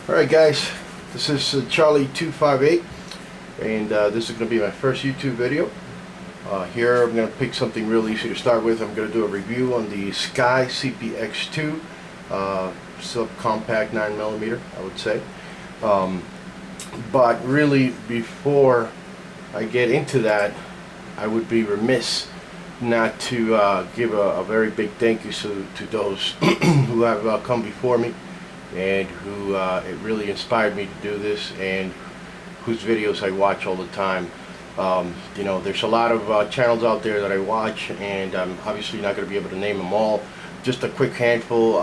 Alright guys, this is Charlie258 and this is going to be my first YouTube video. Here I'm going to pick something real easy to start with. I'm going to do a review on the SCCY CPX2 subcompact 9mm, I would say. But really, before I get into that, I would be remiss not to give a very big thank you to those who have come before me and who it really inspired me to do this, and whose videos I watch all the time. You know, there's a lot of channels out there that I watch, and I'm obviously not going to be able to name them all. Just a quick handful.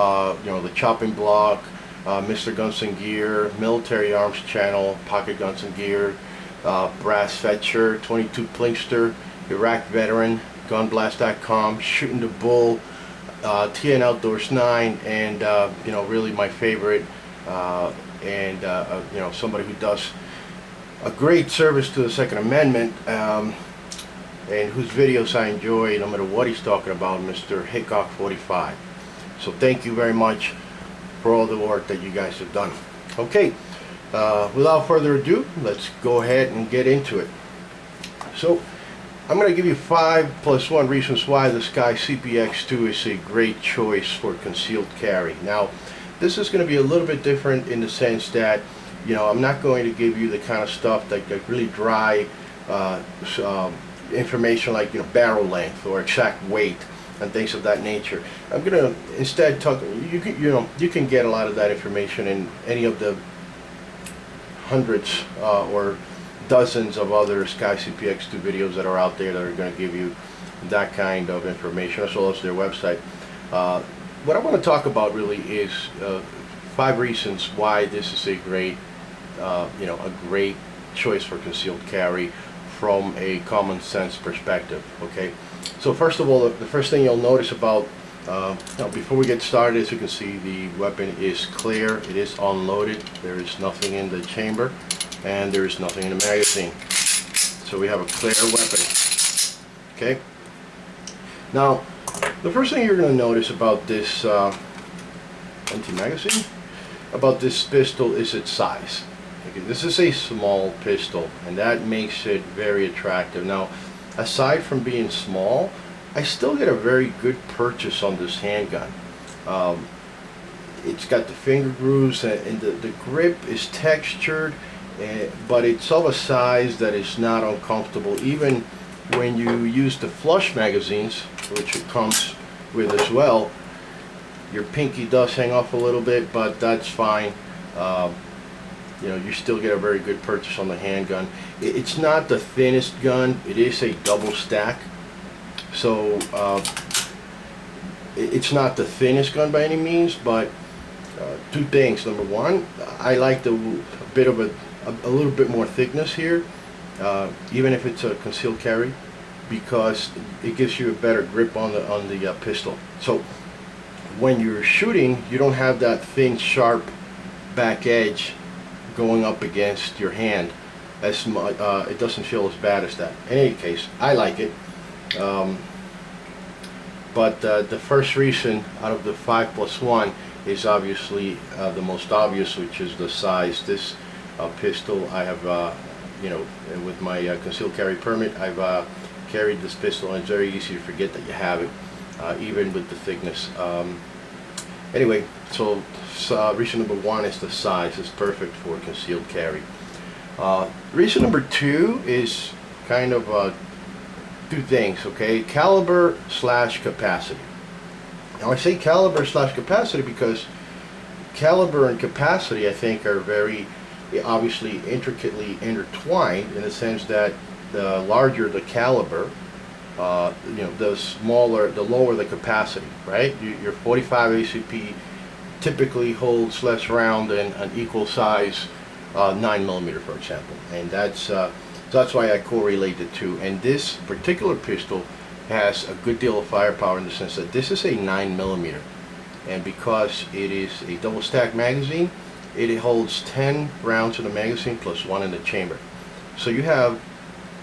You know, the Chopping Block, Mr. Guns and Gear, Military Arms Channel, Pocket Guns and Gear, Brass Fetcher, 22 Plinkster, Iraq Veteran, Gunblast.com, Shooting the Bull, TN Outdoors 9, and you know, really my favorite, and you know, somebody who does a great service to the Second Amendment, and whose videos I enjoy no matter what he's talking about, Mr. Hickok 45. So thank you very much for all the work that you guys have done. Okay, without further ado, let's go ahead and get into it. So I'm going to give you 5+1 reasons why the SCCY CPX2 is a great choice for concealed carry. Now, this is going to be a little bit different in the sense that, you know, I'm not going to give you the kind of stuff like really dry information like, you know, barrel length or exact weight and things of that nature. I'm going to instead talk. You can get a lot of that information in any of the hundreds or dozens of other SCCY CPX2 videos that are out there that are going to give you that kind of information, as well as their website. What I want to talk about really is 5 reasons why this is a great, you know, a great choice for concealed carry from a common sense perspective. Okay, so first of all, the first thing you'll notice about now, before we get started, as you can see, the weapon is clear. It is unloaded. There is nothing in the chamber, and there is nothing in the magazine. So we have a clear weapon. Okay. Now, the first thing you're going to notice about this empty magazine, about this pistol, is its size. Okay, this is a small pistol, and that makes it very attractive. Now, aside from being small, I still get a very good purchase on this handgun. It's got the finger grooves, and the grip is textured, but it's of a size that is not uncomfortable. Even when you use the flush magazines, which it comes with as well, your pinky does hang off a little bit, but that's fine. You know, you still get a very good purchase on the handgun. It's not the thinnest gun. It is a double stack, so it's not the thinnest gun by any means. But 2 things. Number one, I like a little bit more thickness here, even if it's a concealed carry, because it gives you a better grip on the pistol. So when you're shooting, you don't have that thin, sharp back edge going up against your hand as much. It doesn't feel as bad as that. In any case, I like it. But the first reason out of the 5+1 is obviously the most obvious, which is the size. This pistol, I have, you know, with my concealed carry permit, I've carried this pistol, and it's very easy to forget that you have it, even with the thickness. Anyway, so reason number 1 is the size. It's perfect for concealed carry. Reason number 2 is kind of 2 things. Okay, caliber / capacity. Now, I say caliber / capacity because caliber and capacity, I think, are very obviously intricately intertwined, in the sense that the larger the caliber, you know, the lower the capacity, right? Your 45 ACP typically holds less round than an equal size 9mm, for example, and that's why I correlate the two. And this particular pistol has a good deal of firepower, in the sense that this is a 9mm, and because it is a double stack magazine, it holds 10 rounds in the magazine plus 1 in the chamber. So you have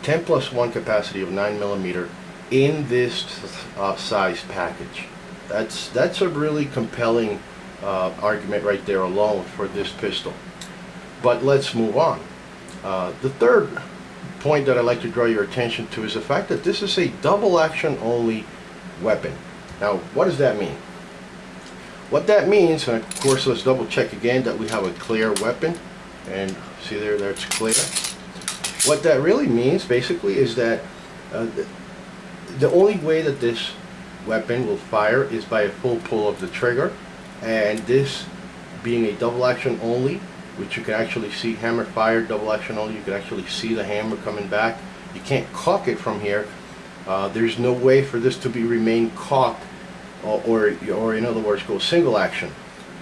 10+1 capacity of 9mm in this size package. That's a really compelling argument right there alone for this pistol. But let's move on. The third point that I'd like to draw your attention to is the fact that this is a double action only weapon. Now, what does that mean? What that means, and of course let's double check again that we have a clear weapon, and see there, that's clear. What that really means basically is that the only way that this weapon will fire is by a full pull of the trigger, and this being a double action only, which you can actually see hammer fired, double action only, you can actually see the hammer coming back. You can't cock it from here. There's no way for this to remain cocked, or in other words go single action.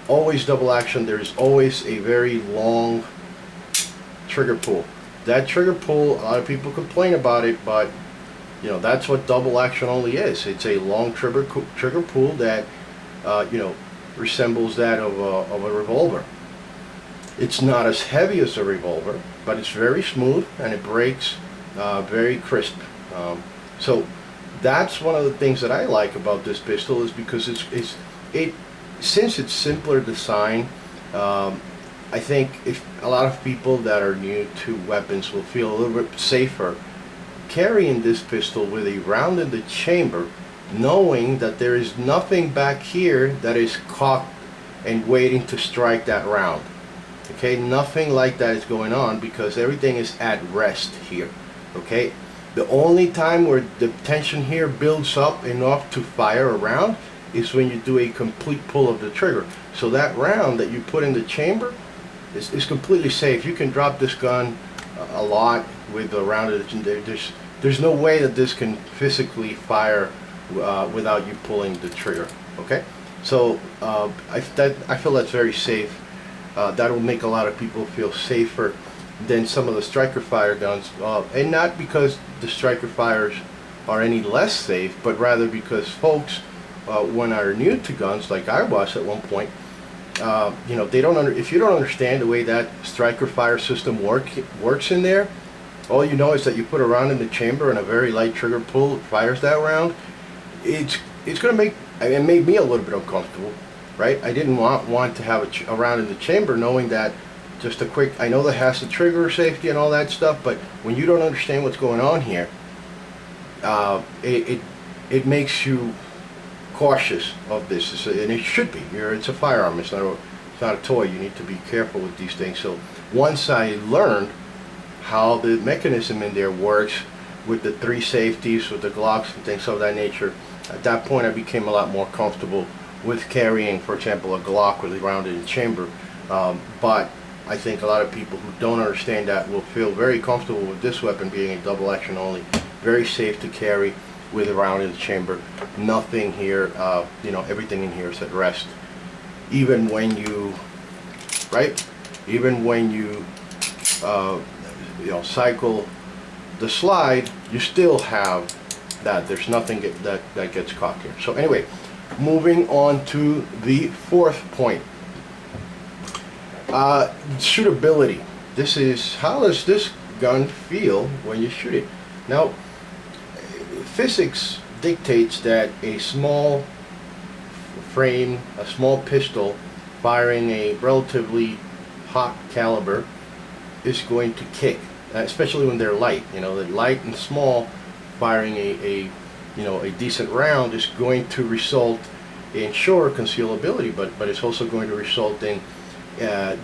Always double action. There's always a very long trigger pull. That trigger pull, a lot of people complain about it, but you know, that's what double action only is. It's a long trigger pull that you know, resembles that of a revolver. It's not as heavy as a revolver, but it's very smooth and it breaks very crisp. So that's one of the things that I like about this pistol, is because since it's simpler design. I think if a lot of people that are new to weapons will feel a little bit safer carrying this pistol with a round in the chamber, knowing that there is nothing back here that is cocked and waiting to strike that round. Okay, nothing like that is going on, because everything is at rest here. Okay, the only time where the tension here builds up enough to fire a round is when you do a complete pull of the trigger. So that round that you put in the chamber is completely safe. You can drop this gun a lot with a round of the, there's no way that this can physically fire without you pulling the trigger. Okay, so I feel that's very safe. That will make a lot of people feel safer than some of the striker fire guns, and not because the striker fires are any less safe, but rather because folks, when are new to guns, like I was at one point, you know, they don't if you don't understand the way that striker fire system works in there, all you know is that you put a round in the chamber and a very light trigger pull fires that round. It's going to make, it made me a little bit uncomfortable, right? I didn't want to have a round in the chamber, knowing that just a quick, I know that has the trigger safety and all that stuff, but when you don't understand what's going on here, it makes you cautious of this, and it should be. It's a firearm. It's not a toy. You need to be careful with these things. So once I learned how the mechanism in there works with the 3 safeties, with the Glocks and things of that nature, at that point I became a lot more comfortable with carrying, for example, a Glock with a round in the chamber. But I think a lot of people who don't understand that will feel very comfortable with this weapon being a double action only, very safe to carry with a round in the chamber. Nothing here, you know, everything in here is at rest. Even when you, right? Even when you, you know, cycle the slide, you still have that. There's nothing that gets caught here. So anyway, moving on to the fourth point. Shootability. This is, how does this gun feel when you shoot it? Now, physics dictates that a small frame, a small pistol firing a relatively hot caliber is going to kick, especially when they're light. You know, the light and small, firing a you know, a decent round is going to result in, sure, concealability, but it's also going to result in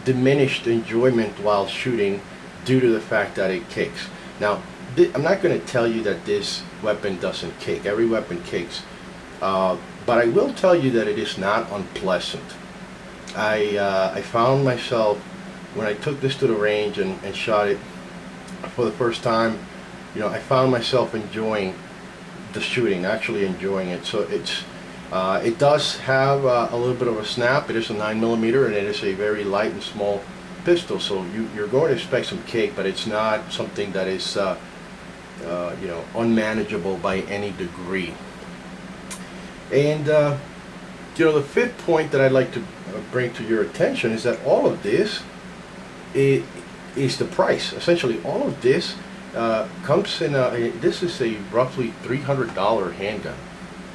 diminished enjoyment while shooting due to the fact that it kicks. Now, I'm not going to tell you that this weapon doesn't kick. Every weapon kicks. But I will tell you that it is not unpleasant. I found myself, when I took this to the range and shot it for the first time, you know, I found myself enjoying the shooting, actually enjoying it. So it does have a little bit of a snap. It is a 9mm, and it is a very light and small pistol. So you're going to expect some kick, but it's not something that is you know, unmanageable by any degree. And you know, the fifth point that I'd like to bring to your attention is that all of this is the price. Essentially, all of this comes in this is a roughly $300 handgun.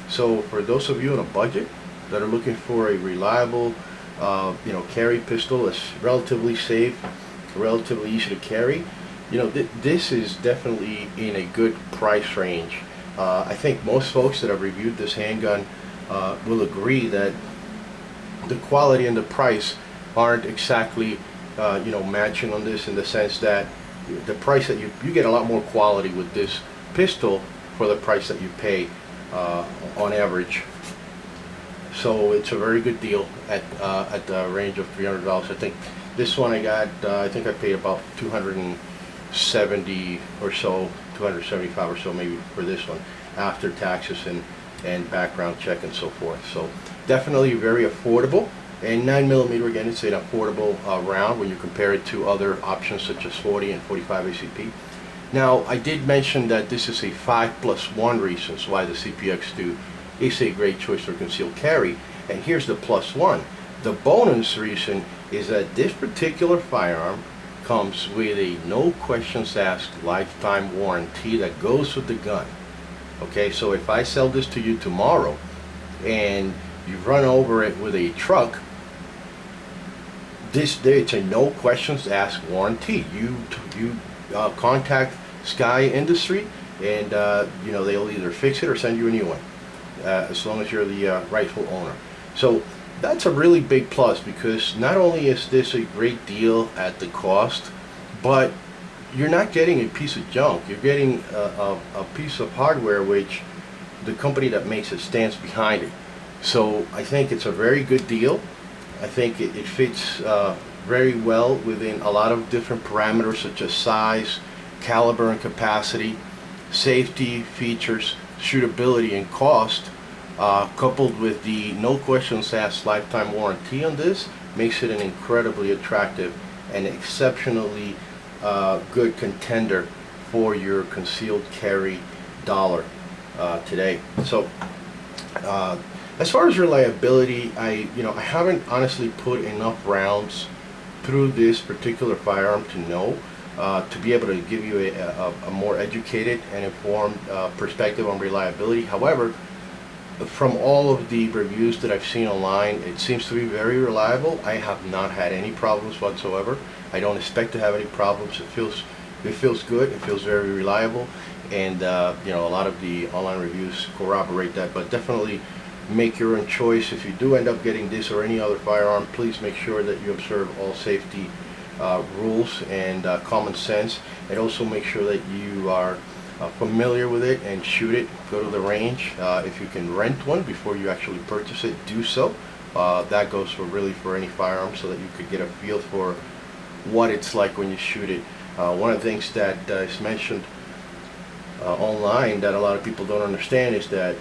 So for those of you on a budget that are looking for a reliable you know, carry pistol that's relatively safe, relatively easy to carry. You know, this is definitely in a good price range. I think most folks that have reviewed this handgun will agree that the quality and the price aren't exactly you know, matching on this, in the sense that the price that you get a lot more quality with this pistol for the price that you pay on average. So it's a very good deal at the range of $300. I think this one I got, I think I paid about 270 or so, 275 or so maybe for this one, after taxes and background check and so forth. So definitely very affordable. And 9mm, again, it's an affordable round when you compare it to other options such as 40 and 45 ACP. Now, I did mention that this is a 5+1 reasons why the CPX2 is a great choice for concealed carry. And here's the +1. The bonus reason is that this particular firearm comes with a no questions asked lifetime warranty that goes with the gun. Okay, so if I sell this to you tomorrow and you run over it with a truck, it's a no questions asked warranty. You contact Sky Industry, and you know, they'll either fix it or send you a new one, as long as you're the rightful owner. So that's a really big plus, because not only is this a great deal at the cost, but you're not getting a piece of junk. You're getting a piece of hardware which the company that makes it stands behind it. So I think it's a very good deal. I think it fits very well within a lot of different parameters, such as size, caliber and capacity, safety, features, shootability, and cost. Coupled with the no questions asked lifetime warranty on this, makes it an incredibly attractive and exceptionally good contender for your concealed carry dollar today. So as far as reliability, I haven't honestly put enough rounds through this particular firearm to know, to be able to give you a more educated and informed perspective on reliability. However, from all of the reviews that I've seen online, it seems to be very reliable. I have not had any problems whatsoever. I don't expect to have any problems. It feels good. It feels very reliable, and you know, a lot of the online reviews corroborate that. But definitely make your own choice. If you do end up getting this or any other firearm, please make sure that you observe all safety rules and common sense, and also make sure that you are familiar with it and shoot it. Go to the range. If you can rent one before you actually purchase it, do so. That goes for any firearm, so that you could get a feel for what it's like when you shoot it. One of the things that is mentioned online that a lot of people don't understand is that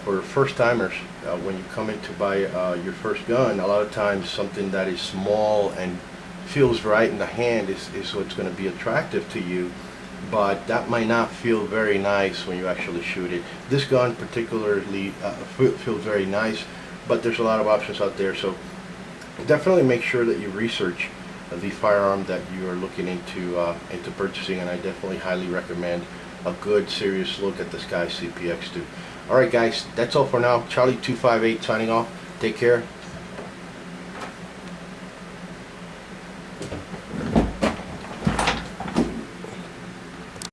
for first timers, when you come in to buy your first gun, a lot of times something that is small and feels right in the hand is what's going to be attractive to you, but that might not feel very nice when you actually shoot it. This gun particularly feels very nice, but there's a lot of options out there, so definitely make sure that you research the firearm that you are looking into purchasing, and I definitely highly recommend a good serious look at the SCCY CPX2. Alright guys, that's all for now. Charlie 258 signing off. Take care.